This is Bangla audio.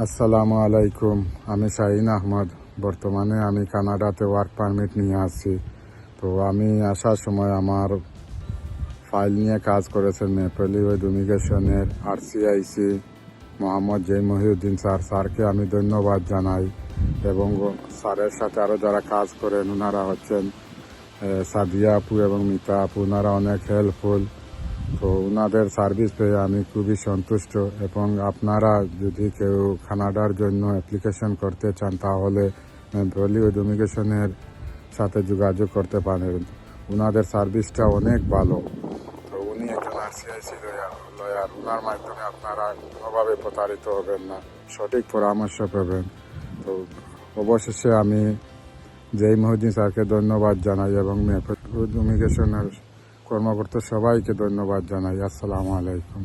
আসসালামু আলাইকুম। আমি শাহিন আহমদ। বর্তমানে আমি কানাডাতে ওয়ার্ক পারমিট নিয়ে আছি। তো আমি আসার সময় আমার ফাইল নিয়ে কাজ করেছেন মেপল লিভ ইমিগ্রেশনের আরসিআইসি মোহাম্মদ মহিউদ্দিন স্যারকে আমি ধন্যবাদ জানাই। এবং স্যারের সাথে আরও যারা কাজ করেন ওনারা হচ্ছেন সাদিয়া আপু এবং মিতা আপু, ওনারা অনেক হেল্পফুল। তো ওনাদের সার্ভিস পেয়ে আমি খুবই সন্তুষ্ট। এবং আপনারা যদি কেউ কানাডার জন্য অ্যাপ্লিকেশন করতে চান তাহলে বলিউড ইমিগ্রেশনের সাথে যোগাযোগ করতে পারেন। ওনাদের সার্ভিসটা অনেক ভালো। তো উনি একজন আরসিআইসি লয়ার। ওনার মাধ্যমে আপনারা কোনোভাবে প্রতারিত হবেন না, সঠিক পরামর্শ পাবেন। তো অবশেষে আমি মহিউদ্দিন স্যারকে ধন্যবাদ জানাই এবং ইমিগ্রেশনের কর্মকর্তা সবাইকে ধন্যবাদ জানাই। আসসালামু আলাইকুম।